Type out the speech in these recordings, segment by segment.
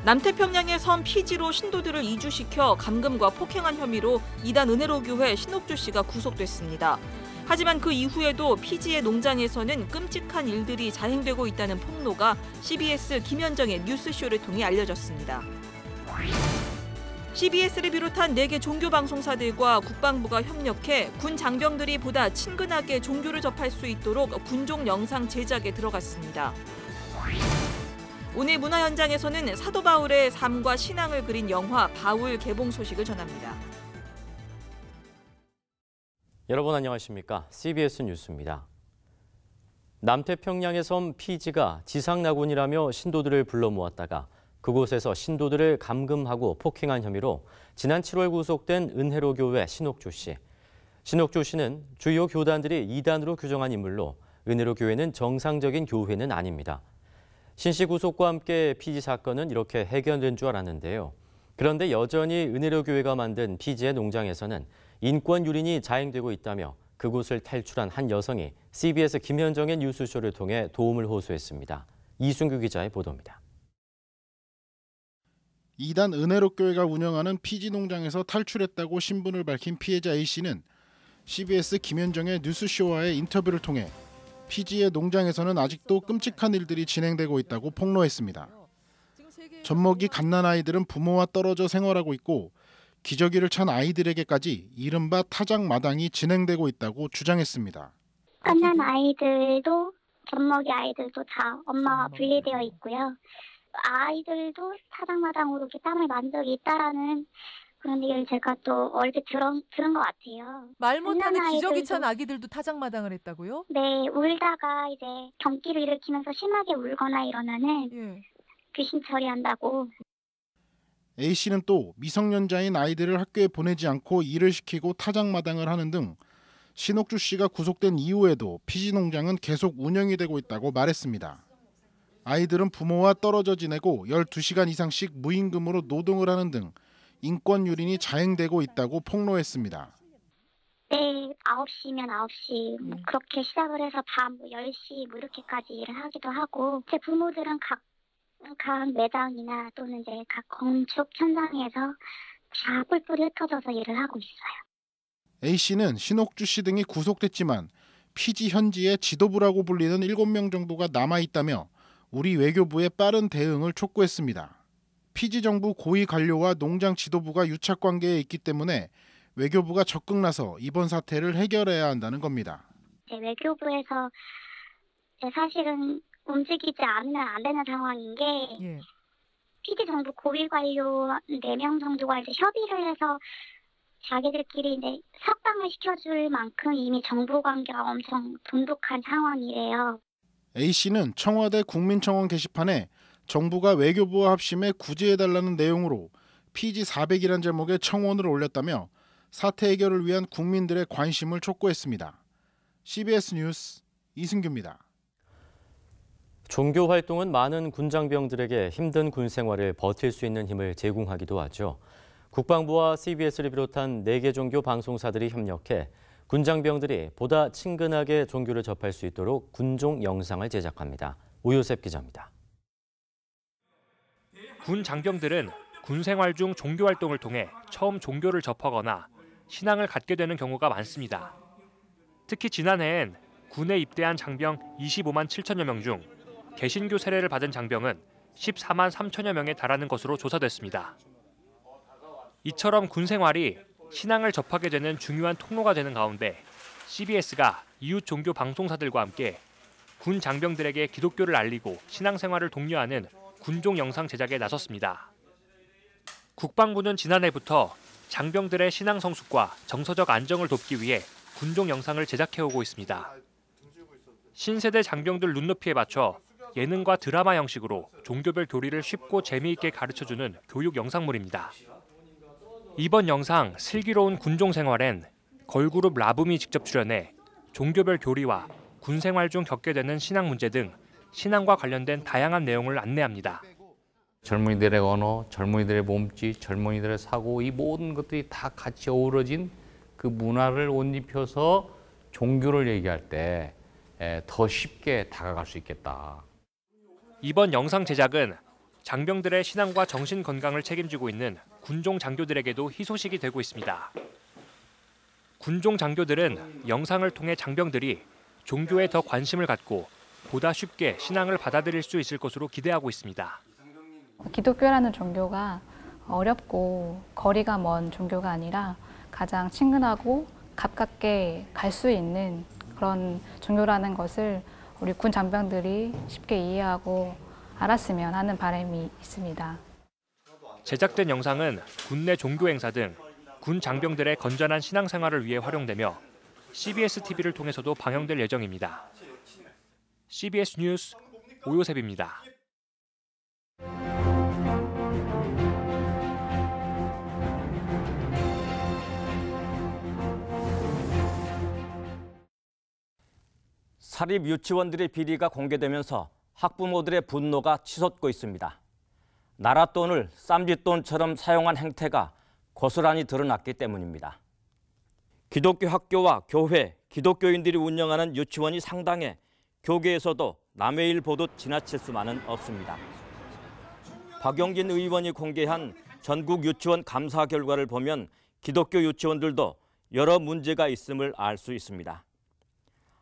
남태평양의 섬 피지로 신도들을 이주시켜 감금과 폭행한 혐의로 이단 은혜로교회 신옥주 씨가 구속됐습니다. 하지만 그 이후에도 피지의 농장에서는 끔찍한 일들이 자행되고 있다는 폭로가 CBS 김현정의 뉴스쇼를 통해 알려졌습니다. CBS를 비롯한 4개 종교 방송사들과 국방부가 협력해 군 장병들이 보다 친근하게 종교를 접할 수 있도록 군종 영상 제작에 들어갔습니다. 오늘 문화 현장에서는 사도 바울의 삶과 신앙을 그린 영화 바울 개봉 소식을 전합니다. 여러분 안녕하십니까? CBS 뉴스입니다. 남태평양의 섬 피지가 지상낙원이라며 신도들을 불러 모았다가 그곳에서 신도들을 감금하고 폭행한 혐의로 지난 7월 구속된 은혜로교회 신옥주 씨. 신옥주 씨는 주요 교단들이 이단으로 규정한 인물로 은혜로교회는 정상적인 교회는 아닙니다. 신 씨 구속과 함께 피지 사건은 이렇게 해결된 줄 알았는데요. 그런데 여전히 은혜로교회가 만든 피지의 농장에서는 인권 유린이 자행되고 있다며 그곳을 탈출한 한 여성이 CBS 김현정의 뉴스쇼를 통해 도움을 호소했습니다. 이순규 기자의 보도입니다. 이단 은혜로교회가 운영하는 피지 농장에서 탈출했다고 신분을 밝힌 피해자 A씨는 CBS 김현정의 뉴스쇼와의 인터뷰를 통해 피지의 농장에서는 아직도 끔찍한 일들이 진행되고 있다고 폭로했습니다. 젖먹이 갓난아이들은 부모와 떨어져 생활하고 있고 기저귀를 찬 아이들에게까지 이른바 타작마당이 진행되고 있다고 주장했습니다. 갓난아이들도 젖먹이 아이들도 다 엄마와 분리되어 있고요. 아이들도 타작마당으로 이렇게 땀을 만든 적이 있다라는 그런 얘기를 제가 또 얼핏 들은 것 같아요. 말 못하는 기저귀 찬 아기들도 타작마당을 했다고요? 네, 울다가 이제 경기를 일으키면서 심하게 울거나 이러면은 귀신 처리한다고. A씨는 또 미성년자인 아이들을 학교에 보내지 않고 일을 시키고 타작마당을 하는 등 신옥주 씨가 구속된 이후에도 피지 농장은 계속 운영이 되고 있다고 말했습니다. 아이들은 부모와 떨어져 지내고 12시간 이상씩 무임금으로 노동을 하는 등 인권 유린이 자행되고 있다고 폭로했습니다. 네, 9시면 9시 그렇게 시작을 해서 밤 10시 이렇게까지 일을 하기도 하고 제 부모들은 각 매장이나 또는 이제 각 건축 현장에서 다 뿔뿔이 흩어져서 일을 하고 있어요. A씨는 신옥주 씨 등이 구속됐지만 피지 현지의 지도부라고 불리는 7명 정도가 남아있다며 우리 외교부의 빠른 대응을 촉구했습니다. 피지 정부 고위 관료와 농장 지도부가 유착 관계에 있기 때문에 외교부가 적극 나서 이번 사태를 해결해야 한다는 겁니다. 외교부에서 사실은 움직이지 않으면 안 되는 상황인 게 피지 정부 고위 관료 4명 정도가 이제 협의를 해서 자기들끼리 이제 석방을 시켜줄 만큼 이미 정부 관계가 엄청 돈독한 상황이래요. A씨는 청와대 국민청원 게시판에 정부가 외교부와 합심해 구제해달라는 내용으로 피지 400이란 제목의 청원을 올렸다며 사태 해결을 위한 국민들의 관심을 촉구했습니다. CBS 뉴스 이승규입니다. 종교 활동은 많은 군장병들에게 힘든 군 생활을 버틸 수 있는 힘을 제공하기도 하죠. 국방부와 CBS를 비롯한 4개 종교 방송사들이 협력해 군장병들이 보다 친근하게 종교를 접할 수 있도록 군종 영상을 제작합니다. 오요셉 기자입니다. 군 장병들은 군 생활 중 종교 활동을 통해 처음 종교를 접하거나 신앙을 갖게 되는 경우가 많습니다. 특히 지난해엔 군에 입대한 장병 25만 7천여 명 중 개신교 세례를 받은 장병은 14만 3천여 명에 달하는 것으로 조사됐습니다. 이처럼 군 생활이 신앙을 접하게 되는 중요한 통로가 되는 가운데 CBS가 이웃 종교 방송사들과 함께 군 장병들에게 기독교를 알리고 신앙생활을 독려하는 군종 영상 제작에 나섰습니다. 국방부는 지난해부터 장병들의 신앙 성숙과 정서적 안정을 돕기 위해 군종 영상을 제작해오고 있습니다. 신세대 장병들 눈높이에 맞춰 예능과 드라마 형식으로 종교별 교리를 쉽고 재미있게 가르쳐주는 교육 영상물입니다. 이번 영상 슬기로운 군종 생활엔 걸그룹 라붐이 직접 출연해 종교별 교리와 군 생활 중 겪게 되는 신앙 문제 등 신앙과 관련된 다양한 내용을 안내합니다. 젊은이들의 언어, 젊은이들의 몸짓, 젊은이들의 사고 이 모든 것들이 다 같이 어우러진 그 문화를 옷 입혀서 종교를 얘기할 때 더 쉽게 다가갈 수 있겠다. 이번 영상 제작은 장병들의 신앙과 정신 건강을 책임지고 있는 군종 장교들에게도 희소식이 되고 있습니다. 군종 장교들은 영상을 통해 장병들이 종교에 더 관심을 갖고 보다 쉽게 신앙을 받아들일 수 있을 것으로 기대하고 있습니다. 기독교라는 종교가 어렵고 거리가 먼 종교가 아니라 가장 친근하고 가깝게 갈 수 있는 그런 종교라는 것을 우리 군 장병들이 쉽게 이해하고 알았으면 하는 바람이 있습니다. 제작된 영상은 군내 종교 행사 등 군 장병들의 건전한 신앙생활을 위해 활용되며 CBS TV를 통해서도 방영될 예정입니다. CBS 뉴스 오요셉입니다. 사립 유치원들의 비리가 공개되면서 학부모들의 분노가 치솟고 있습니다. 나라 돈을 쌈짓돈처럼 사용한 행태가 고스란히 드러났기 때문입니다. 기독교 학교와 교회, 기독교인들이 운영하는 유치원이 상당해 교계에서도 남의 일 보듯 지나칠 수만은 없습니다. 박용진 의원이 공개한 전국 유치원 감사 결과를 보면 기독교 유치원들도 여러 문제가 있음을 알 수 있습니다.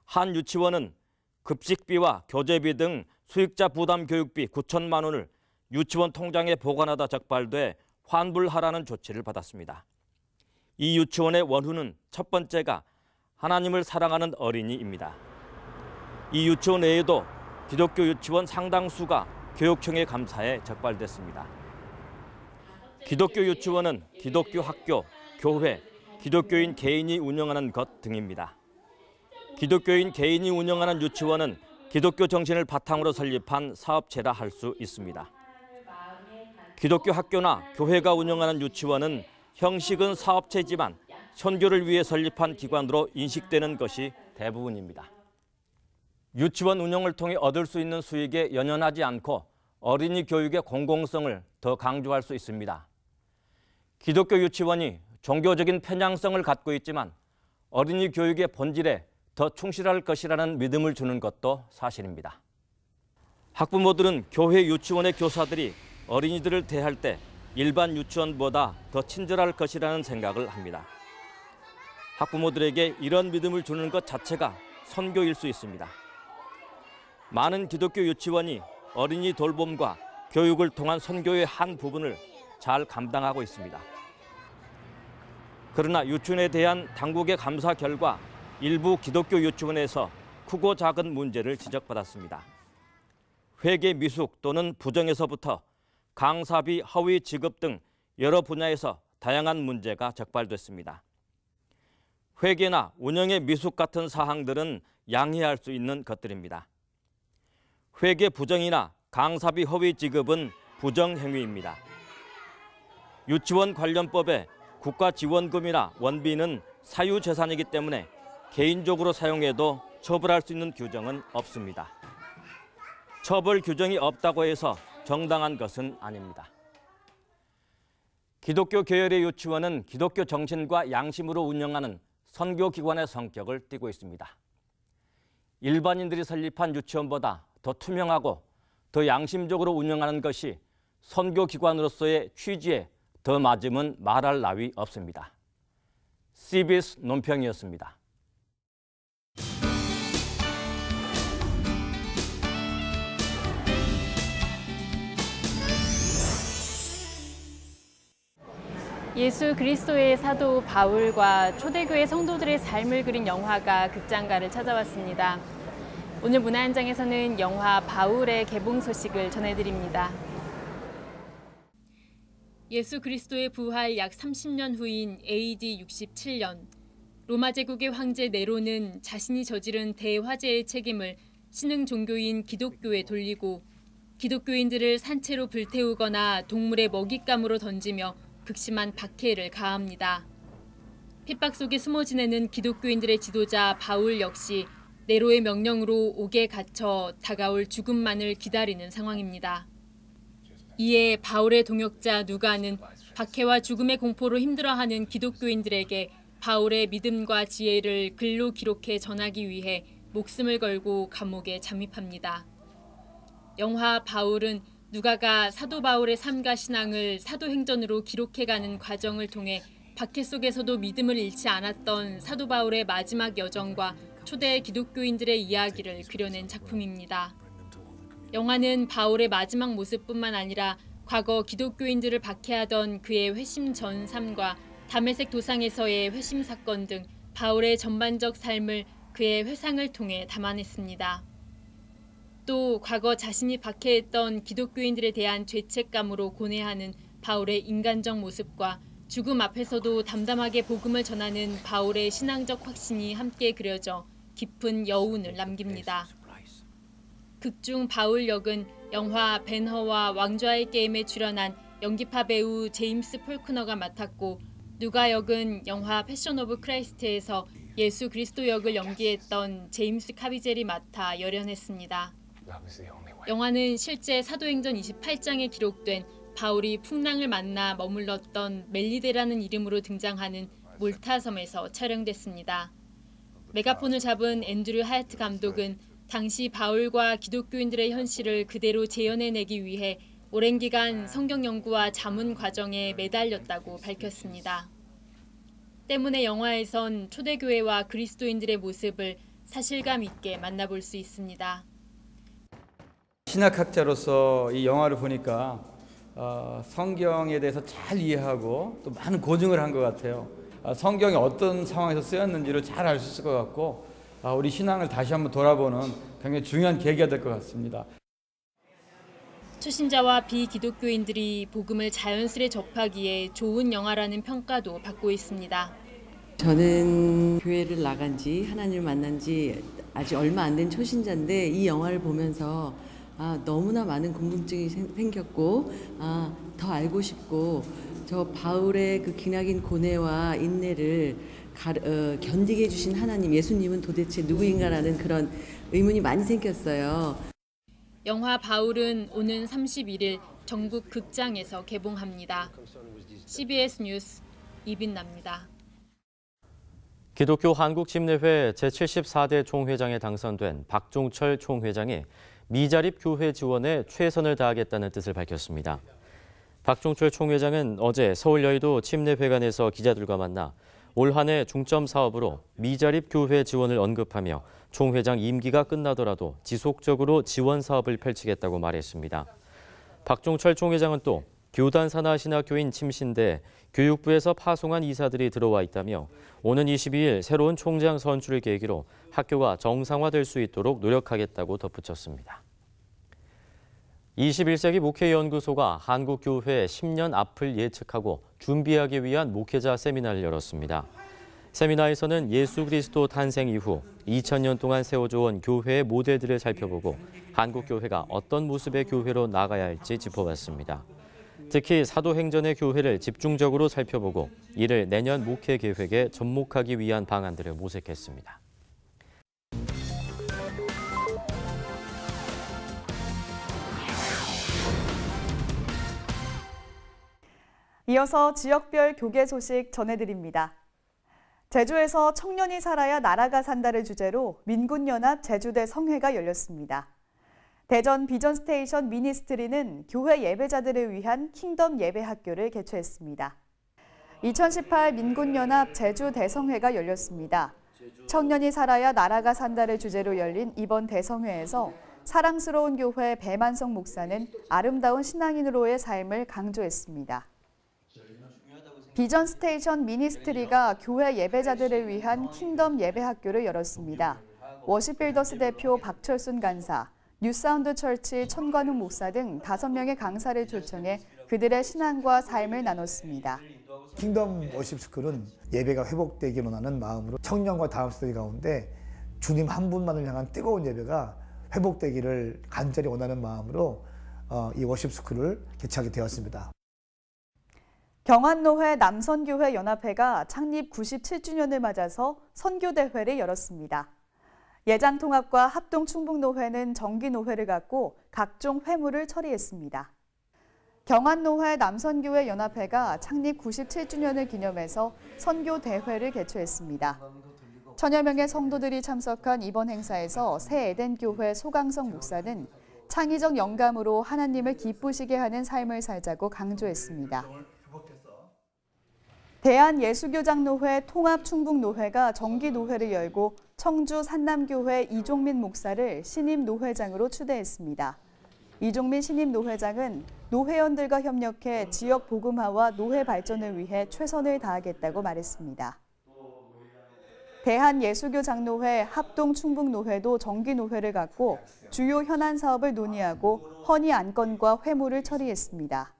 한 유치원은 급식비와 교재비 등 수익자 부담 교육비 9천만 원을 유치원 통장에 보관하다 적발돼 환불하라는 조치를 받았습니다. 이 유치원의 원후는 첫 번째가 하나님을 사랑하는 어린이입니다. 이 유치원 외에도 기독교 유치원 상당수가 교육청의 감사에 적발됐습니다. 기독교 유치원은 기독교 학교, 교회, 기독교인 개인이 운영하는 것 등입니다. 기독교인 개인이 운영하는 유치원은 기독교 정신을 바탕으로 설립한 사업체라 할 수 있습니다. 기독교 학교나 교회가 운영하는 유치원은 형식은 사업체지만 선교를 위해 설립한 기관으로 인식되는 것이 대부분입니다. 유치원 운영을 통해 얻을 수 있는 수익에 연연하지 않고 어린이 교육의 공공성을 더 강조할 수 있습니다. 기독교 유치원이 종교적인 편향성을 갖고 있지만 어린이 교육의 본질에 더 충실할 것이라는 믿음을 주는 것도 사실입니다. 학부모들은 교회 유치원의 교사들이 어린이들을 대할 때 일반 유치원보다 더 친절할 것이라는 생각을 합니다. 학부모들에게 이런 믿음을 주는 것 자체가 선교일 수 있습니다. 많은 기독교 유치원이 어린이 돌봄과 교육을 통한 선교의 한 부분을 잘 감당하고 있습니다. 그러나 유치원에 대한 당국의 감사 결과 일부 기독교 유치원에서 크고 작은 문제를 지적받았습니다. 회계 미숙 또는 부정에서부터 강사비 허위 지급 등 여러 분야에서 다양한 문제가 적발됐습니다. 회계나 운영의 미숙 같은 사항들은 양해할 수 있는 것들입니다. 회계 부정이나 강사비 허위 지급은 부정행위입니다. 유치원 관련법에 국가지원금이나 원비는 사유재산이기 때문에 개인적으로 사용해도 처벌할 수 있는 규정은 없습니다. 처벌 규정이 없다고 해서 정당한 것은 아닙니다. 기독교 계열의 유치원은 기독교 정신과 양심으로 운영하는 선교기관의 성격을 띠고 있습니다. 일반인들이 설립한 유치원보다 더 투명하고 더 양심적으로 운영하는 것이 선교기관으로서의 취지에 더 맞으면 말할 나위 없습니다. CBS 논평이었습니다. 예수 그리스도의 사도 바울과 초대교회 성도들의 삶을 그린 영화가 극장가를 찾아왔습니다. 오늘 문화현장에서는 영화 바울의 개봉 소식을 전해드립니다. 예수 그리스도의 부활 약 30년 후인 AD 67년, 로마 제국의 황제 네로는 자신이 저지른 대화재의 책임을 신흥 종교인 기독교에 돌리고 기독교인들을 산채로 불태우거나 동물의 먹잇감으로 던지며 극심한 박해를 가합니다. 핍박 속에 숨어 지내는 기독교인들의 지도자 바울 역시 네로의 명령으로 옥에 갇혀 다가올 죽음만을 기다리는 상황입니다. 이에 바울의 동역자 누가는 박해와 죽음의 공포로 힘들어하는 기독교인들에게 바울의 믿음과 지혜를 글로 기록해 전하기 위해 목숨을 걸고 감옥에 잠입합니다. 영화 바울은 누가가 사도 바울의 삶과 신앙을 사도행전으로 기록해가는 과정을 통해 박해 속에서도 믿음을 잃지 않았던 사도 바울의 마지막 여정과 초대 기독교인들의 이야기를 그려낸 작품입니다. 영화는 바울의 마지막 모습뿐만 아니라 과거 기독교인들을 박해하던 그의 회심 전 삶과 다메섹 도상에서의 회심 사건 등 바울의 전반적 삶을 그의 회상을 통해 담아냈습니다. 또 과거 자신이 박해했던 기독교인들에 대한 죄책감으로 고뇌하는 바울의 인간적 모습과 죽음 앞에서도 담담하게 복음을 전하는 바울의 신앙적 확신이 함께 그려져 깊은 여운을 남깁니다. 극중 바울 역은 영화 벤허와 왕좌의 게임에 출연한 연기파 배우 제임스 폴크너가 맡았고, 누가 역은 영화 패션 오브 크라이스트에서 예수 그리스도 역을 연기했던 제임스 카비젤이 맡아 열연했습니다. 영화는 실제 사도행전 28장에 기록된 바울이 풍랑을 만나 머물렀던 멜리데라는 이름으로 등장하는 몰타섬에서 촬영됐습니다. 메가폰을 잡은 앤드류 하야트 감독은 당시 바울과 기독교인들의 현실을 그대로 재현해내기 위해 오랜 기간 성경 연구와 자문 과정에 매달렸다고 밝혔습니다. 때문에 영화에선 초대교회와 그리스도인들의 모습을 사실감 있게 만나볼 수 있습니다. 신학학자로서 이 영화를 보니까 성경에 대해서 잘 이해하고 또 많은 고증을 한 것 같아요. 성경이 어떤 상황에서 쓰였는지를 잘 알 수 있을 것 같고, 우리 신앙을 다시 한번 돌아보는 굉장히 중요한 계기가 될 것 같습니다. 초신자와 비기독교인들이 복음을 자연스레 접하기에 좋은 영화라는 평가도 받고 있습니다. 저는 교회를 나간 지, 하나님을 만난 지 아직 얼마 안 된 초신자인데 이 영화를 보면서 너무나 많은 궁금증이 생겼고 더 알고 싶고, 저 바울의 그 기나긴 고뇌와 인내를 견디게 해주신 하나님, 예수님은 도대체 누구인가라는 그런 의문이 많이 생겼어요. 영화 바울은 오는 31일 전국 극장에서 개봉합니다. CBS 뉴스 이빈나입니다. 기독교 한국침례회 제74대 총회장에 당선된 박종철 총회장이 미자립 교회 지원에 최선을 다하겠다는 뜻을 밝혔습니다. 박종철 총회장은 어제 서울 여의도 침례회관에서 기자들과 만나 올 한 해 중점 사업으로 미자립 교회 지원을 언급하며 총회장 임기가 끝나더라도 지속적으로 지원 사업을 펼치겠다고 말했습니다. 박종철 총회장은 또 교단 산하 신학교인 침신대에 교육부에서 파송한 이사들이 들어와 있다며 오는 22일 새로운 총장 선출을 계기로 학교가 정상화될 수 있도록 노력하겠다고 덧붙였습니다. 21세기 목회연구소가 한국교회 10년 앞을 예측하고 준비하기 위한 목회자 세미나를 열었습니다. 세미나에서는 예수 그리스도 탄생 이후 2000년 동안 세워져온 교회의 모델들을 살펴보고 한국교회가 어떤 모습의 교회로 나가야 할지 짚어봤습니다. 특히 사도행전의 교회를 집중적으로 살펴보고 이를 내년 목회 계획에 접목하기 위한 방안들을 모색했습니다. 이어서 지역별 교계 소식 전해드립니다. 제주에서 청년이 살아야 나라가 산다를 주제로 민군연합 제주대 성회가 열렸습니다. 대전 비전스테이션 미니스트리는 교회 예배자들을 위한 킹덤 예배학교를 개최했습니다. 2018 민군연합 제주 대성회가 열렸습니다. 청년이 살아야 나라가 산다를 주제로 열린 이번 대성회에서 사랑스러운 교회 배만성 목사는 아름다운 신앙인으로의 삶을 강조했습니다. 비전스테이션 미니스트리가 교회 예배자들을 위한 킹덤 예배학교를 열었습니다. 워십빌더스 대표 박철순 간사, 뉴사운드 철치 천관훈 목사 등 5명의 강사를 초청해 그들의 신앙과 삶을 나눴습니다. 킹덤 워십스쿨은 예배가 회복되기를 원하는 마음으로 청년과 다음 세대 가운데 주님 한 분만을 향한 뜨거운 예배가 회복되기를 간절히 원하는 마음으로 이 워십스쿨을 개최하게 되었습니다. 경안노회 남선교회 연합회가 창립 97주년을 맞아서 선교대회를 열었습니다. 예장통합과 합동충북노회는 정기노회를 갖고 각종 회무를 처리했습니다. 경안노회 남선교회 연합회가 창립 97주년을 기념해서 선교대회를 개최했습니다. 천여 명의 성도들이 참석한 이번 행사에서 새 에덴교회 소강성 목사는 창의적 영감으로 하나님을 기쁘시게 하는 삶을 살자고 강조했습니다. 대한예수교장로회 통합충북노회가 정기노회를 열고 청주 산남교회 이종민 목사를 신임노회장으로 추대했습니다. 이종민 신임노회장은 노회원들과 협력해 지역 복음화와 노회 발전을 위해 최선을 다하겠다고 말했습니다. 대한예수교장로회 합동충북노회도 정기노회를 갖고 주요 현안 사업을 논의하고 헌의 안건과 회무를 처리했습니다.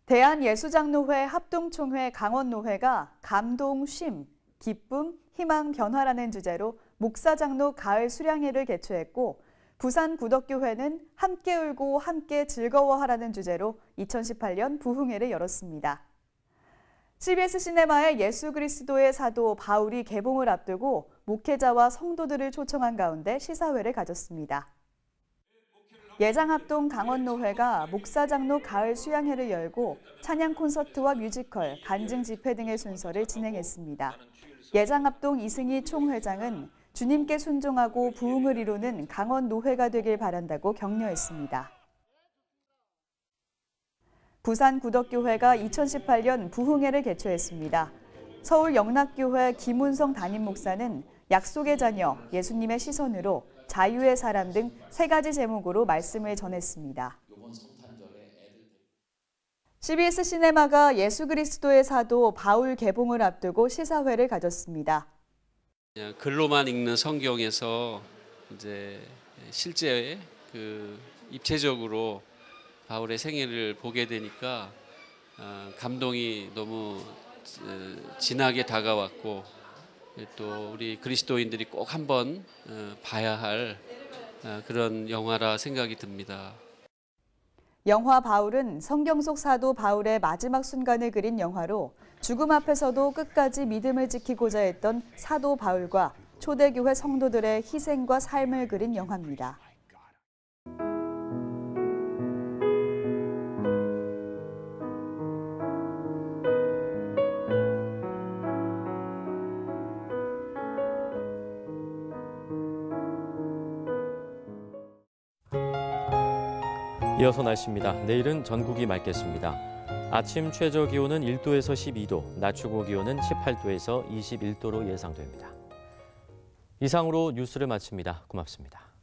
대한예수장로회 합동총회 강원노회가 감동, 쉼, 기쁨, 희망, 변화라는 주제로 목사장로 가을 수량회를 개최했고 부산구덕교회는 함께 울고 함께 즐거워하라는 주제로 2018년 부흥회를 열었습니다. CBS 시네마의 예수 그리스도의 사도 바울이 개봉을 앞두고 목회자와 성도들을 초청한 가운데 시사회를 가졌습니다. 예장합동 강원노회가 목사장로 가을 수양회를 열고 찬양 콘서트와 뮤지컬, 간증 집회 등의 순서를 진행했습니다. 예장합동 이승희 총회장은 주님께 순종하고 부흥을 이루는 강원노회가 되길 바란다고 격려했습니다. 부산구덕교회가 2018년 부흥회를 개최했습니다. 서울 영락교회 김운성 담임 목사는 약속의 자녀, 예수님의 시선으로 자유의 사람 등 3가지 제목으로 말씀을 전했습니다. CBS 시네마가 예수 그리스도의 사도 바울 개봉을 앞두고 시사회를 가졌습니다. 글로만 읽는 성경에서 이제 실제 입체적으로 바울의 생애를 보게 되니까 감동이 너무 진하게 다가왔고 또 우리 그리스도인들이 꼭 한번 봐야 할 그런 영화라 생각이 듭니다. 영화 바울은 성경 속 사도 바울의 마지막 순간을 그린 영화로 죽음 앞에서도 끝까지 믿음을 지키고자 했던 사도 바울과 초대교회 성도들의 희생과 삶을 그린 영화입니다. 이어서 날씨입니다. 내일은 전국이 맑겠습니다. 아침 최저 기온은 1도에서 12도, 낮 최고 기온은 18도에서 21도로 예상됩니다. 이상으로 뉴스를 마칩니다. 고맙습니다.